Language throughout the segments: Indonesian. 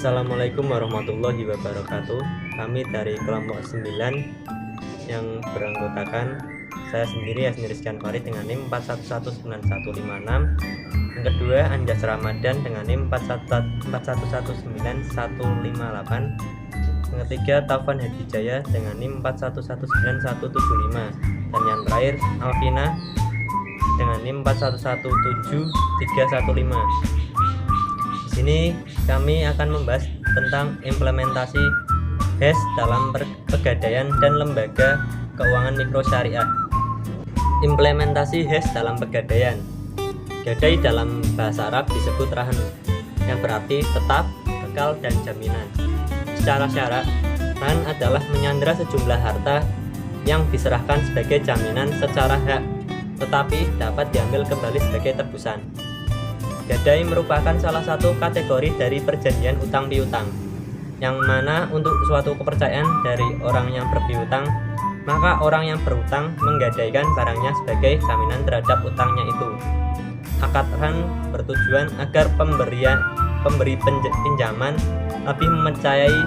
Assalamualaikum warahmatullahi wabarakatuh. Kami dari kelompok 9 yang beranggotakan saya sendiri Yasni Rizkan Farid dengan NIM 4119156. Yang kedua Anjas Ramadan dengan NIM 4119158. Yang ketiga Taufan Hadijaya dengan NIM 4119175. Dan yang terakhir Alvina dengan NIM 4117315. Di sini kami akan membahas tentang implementasi HES dalam pegadaian dan lembaga keuangan mikro syariah. Implementasi HES dalam pegadaian. Gadai dalam bahasa Arab disebut rahan, yang berarti tetap, kekal, dan jaminan. Secara syarak, rahan adalah menyandera sejumlah harta yang diserahkan sebagai jaminan secara hak, tetapi dapat diambil kembali sebagai tebusan. Gadai merupakan salah satu kategori dari perjanjian utang piutang, yang mana untuk suatu kepercayaan dari orang yang berpiutang, maka orang yang berutang menggadaikan barangnya sebagai jaminan terhadap utangnya itu. Akad rahan bertujuan agar pemberi pinjaman lebih mempercayai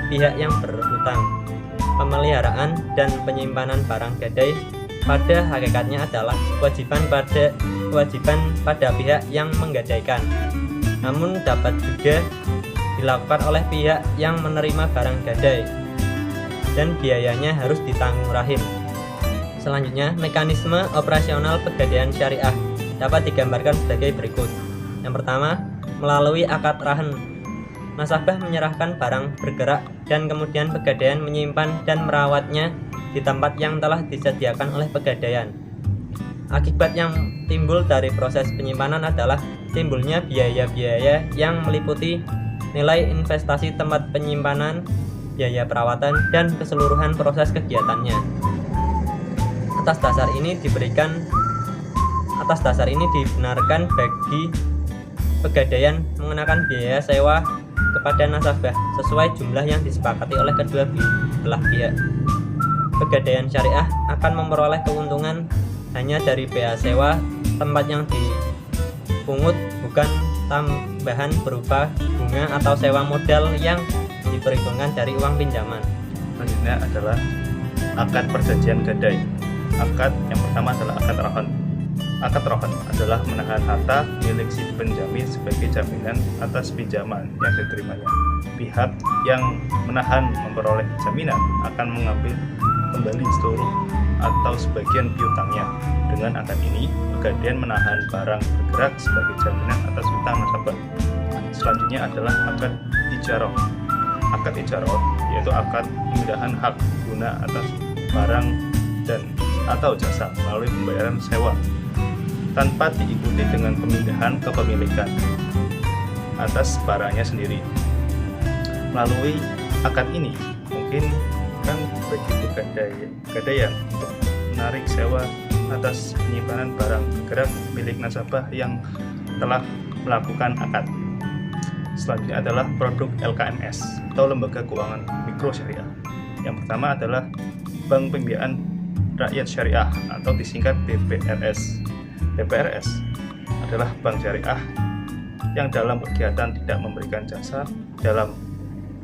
pihak yang berutang. Pemeliharaan dan penyimpanan barang gadai pada hakikatnya adalah kewajiban pada pihak yang menggadaikan, namun dapat juga dilakukan oleh pihak yang menerima barang gadai, dan biayanya harus ditanggung rahim. Selanjutnya, mekanisme operasional pegadaian syariah dapat digambarkan sebagai berikut. Yang pertama, melalui akad rahan, nasabah menyerahkan barang bergerak dan kemudian pegadaian menyimpan dan merawatnya di tempat yang telah disediakan oleh pegadaian. Akibat yang timbul dari proses penyimpanan adalah timbulnya biaya-biaya yang meliputi nilai investasi tempat penyimpanan, biaya perawatan, dan keseluruhan proses kegiatannya. Atas dasar ini dibenarkan bagi pegadaian mengenakan biaya sewa kepada nasabah sesuai jumlah yang disepakati oleh kedua belah pihak. Pegadaian syariah akan memperoleh keuntungan hanya dari biaya sewa tempat yang dipungut, bukan tambahan berupa bunga atau sewa modal yang diperhitungkan dari uang pinjaman. Selanjutnya adalah akad perjanjian gadai. Akad yang pertama adalah akad rahan. Akad rahan adalah menahan harta milik si penjamin sebagai jaminan atas pinjaman yang diterimanya. Pihak yang menahan memperoleh jaminan akan mengambil kembali seluruh atau sebagian piutangnya. Dengan akad ini, pegadaian menahan barang bergerak sebagai jaminan atas utang nasabah. Selanjutnya adalah akad ijarah. Akad ijarah yaitu akad pemindahan hak guna atas barang dan atau jasa melalui pembayaran sewa tanpa diikuti dengan pemindahan kepemilikan atas barangnya sendiri. Melalui akad ini mungkin kan bagi pegadaian untuk menarik sewa atas penyimpanan barang bergerak milik nasabah yang telah melakukan akad. Selanjutnya adalah produk LKMS atau Lembaga Keuangan Mikro Syariah. Yang pertama adalah Bank Pembiayaan Rakyat Syariah atau disingkat BPRS. BPRS adalah bank syariah yang dalam kegiatan tidak memberikan jasa dalam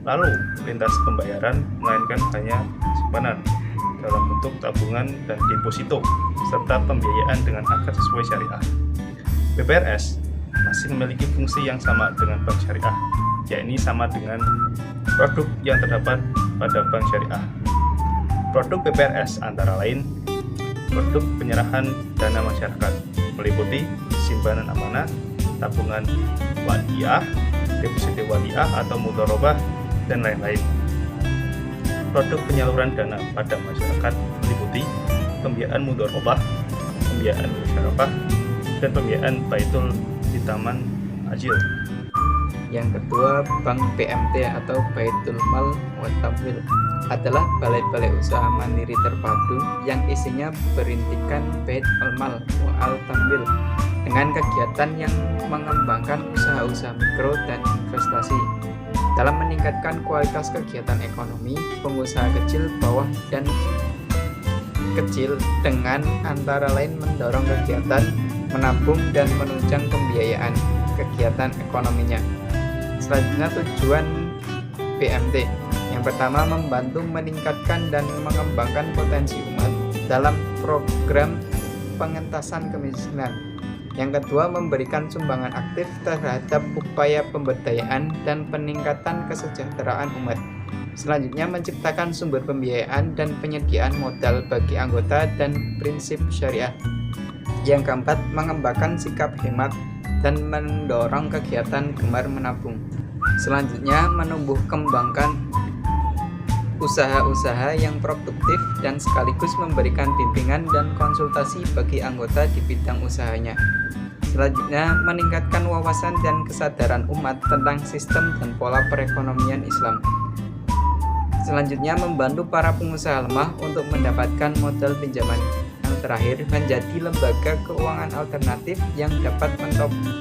lalu lintas pembayaran, melainkan hanya simpanan dalam bentuk tabungan dan deposito serta pembiayaan dengan akad sesuai syariah. BPRS masih memiliki fungsi yang sama dengan bank syariah, yakni sama dengan produk yang terdapat pada bank syariah. Produk BPRS antara lain produk penyerahan dana masyarakat, meliputi simpanan amanah, tabungan wadiyah, deposito wadiyah atau mudharabah, dan lain-lain. Produk penyaluran dana pada masyarakat meliputi pembiayaan mudharabah, pembiayaan musyarakah, dan pembiayaan baitul hitaman ajil. Yang kedua, Bank BMT atau Baitul Mal wa Tamwil adalah balai-balai usaha mandiri terpadu yang isinya berintikan Bait al-Mal wa al-Tamwil dengan kegiatan yang mengembangkan usaha-usaha mikro dan investasi dalam meningkatkan kualitas kegiatan ekonomi pengusaha kecil, bawah, dan kecil dengan antara lain mendorong kegiatan menabung dan menunjang pembiayaan kegiatan ekonominya. Selanjutnya tujuan PMT. Yang pertama, membantu meningkatkan dan mengembangkan potensi umat dalam program pengentasan kemiskinan. Yang kedua, memberikan sumbangan aktif terhadap upaya pemberdayaan dan peningkatan kesejahteraan umat. Selanjutnya, menciptakan sumber pembiayaan dan penyediaan modal bagi anggota dan prinsip syariah. Yang keempat, mengembangkan sikap hemat dan mendorong kegiatan gemar menabung. Selanjutnya, menumbuh kembangkan usaha-usaha yang produktif dan sekaligus memberikan bimbingan dan konsultasi bagi anggota di bidang usahanya. Selanjutnya, meningkatkan wawasan dan kesadaran umat tentang sistem dan pola perekonomian Islam. Selanjutnya, membantu para pengusaha lemah untuk mendapatkan modal pinjaman. Yang terakhir, menjadi lembaga keuangan alternatif yang dapat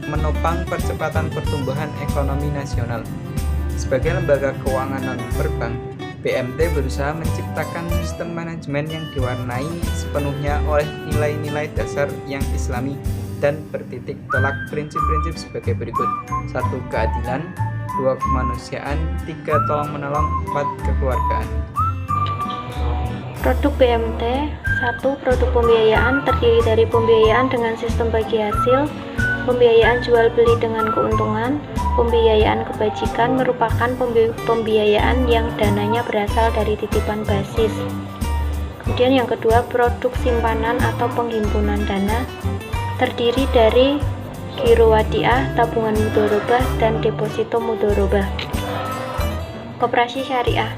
menopang percepatan pertumbuhan ekonomi nasional. Sebagai lembaga keuangan non-perbank, PMT berusaha menciptakan sistem manajemen yang diwarnai sepenuhnya oleh nilai-nilai dasar yang Islami dan bertitik tolak prinsip-prinsip sebagai berikut: 1. Keadilan, 2. Kemanusiaan, 3. Tolong-menolong, 4. Kekeluargaan. Produk PMT: 1. Produk pembiayaan terdiri dari pembiayaan dengan sistem bagi hasil, pembiayaan jual beli dengan keuntungan, pembiayaan kebajikan merupakan pembiayaan yang dananya berasal dari titipan basis. Kemudian yang kedua, produk simpanan atau penghimpunan dana terdiri dari giro wadiah, tabungan mudharabah, dan deposito mudharabah. Koperasi syariah.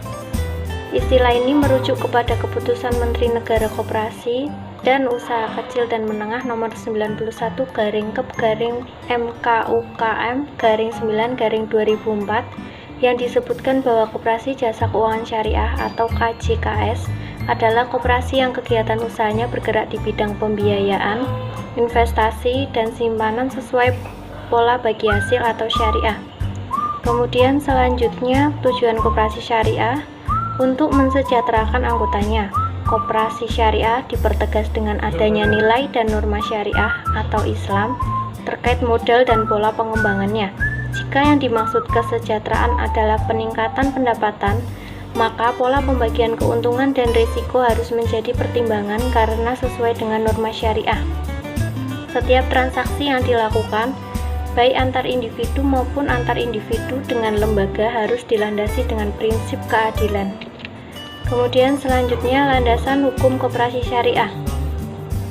Istilah ini merujuk kepada keputusan Menteri Negara Koperasi dan Usaha Kecil dan Menengah nomor 91/Kep/MKUKM/9/2004 yang disebutkan bahwa Koperasi Jasa Keuangan Syariah atau KJKS adalah koperasi yang kegiatan usahanya bergerak di bidang pembiayaan, investasi, dan simpanan sesuai pola bagi hasil atau syariah. Kemudian selanjutnya, tujuan koperasi syariah untuk mensejahterakan anggotanya. Koperasi syariah dipertegas dengan adanya nilai dan norma syariah atau Islam terkait modal dan pola pengembangannya. Jika yang dimaksud kesejahteraan adalah peningkatan pendapatan, maka pola pembagian keuntungan dan risiko harus menjadi pertimbangan karena sesuai dengan norma syariah. Setiap transaksi yang dilakukan, baik antar individu maupun antar individu dengan lembaga, harus dilandasi dengan prinsip keadilan. Kemudian selanjutnya, landasan hukum koperasi syariah.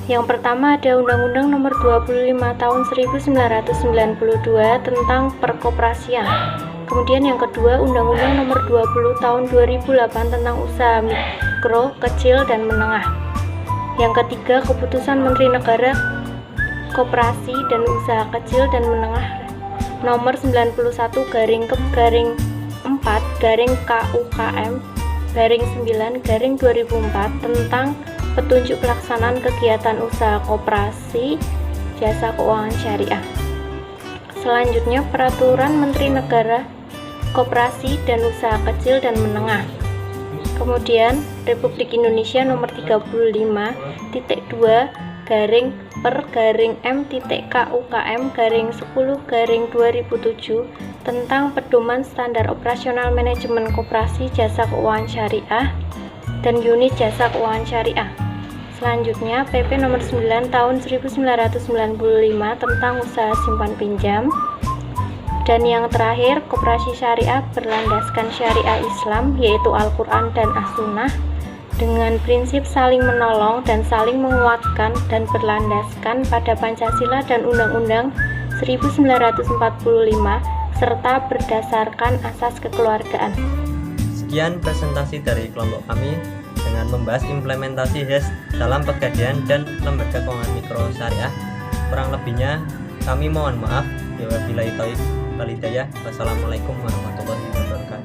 Yang pertama ada Undang-Undang Nomor 25 Tahun 1992 tentang Perkoperasian. Kemudian yang kedua, Undang-Undang Nomor 20 Tahun 2008 tentang Usaha Mikro, Kecil, dan Menengah. Yang ketiga, Keputusan Menteri Negara Koperasi dan Usaha Kecil dan Menengah Nomor 91/4/KUKM/9/2004 tentang petunjuk pelaksanaan kegiatan usaha koperasi jasa keuangan syariah. Selanjutnya, Peraturan Menteri Negara Koperasi dan Usaha Kecil dan Menengah. Kemudian Republik Indonesia Nomor 35.2/M.KUKM/10/2007 tentang pedoman standar operasional manajemen koperasi jasa keuangan syariah dan unit jasa keuangan syariah. Selanjutnya, PP Nomor 9 Tahun 1995 tentang usaha simpan pinjam. Dan yang terakhir, koperasi syariah berlandaskan syariah Islam, yaitu Al-Quran dan As-Sunnah, dengan prinsip saling menolong dan saling menguatkan dan berlandaskan pada Pancasila dan Undang-Undang 1945 serta berdasarkan asas kekeluargaan. Sekian presentasi dari kelompok kami dengan membahas implementasi HES dalam pegadaian dan lembaga keuangan mikro syariah. Kurang lebihnya kami mohon maaf. Wabillahi taufiq wal hidayah. Wassalamualaikum warahmatullahi wabarakatuh.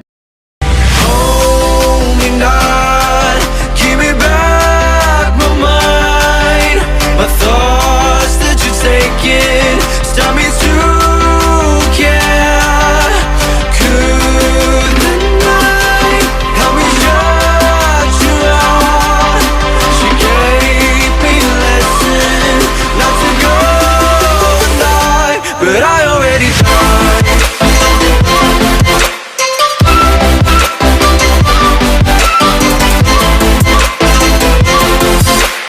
But I already tried.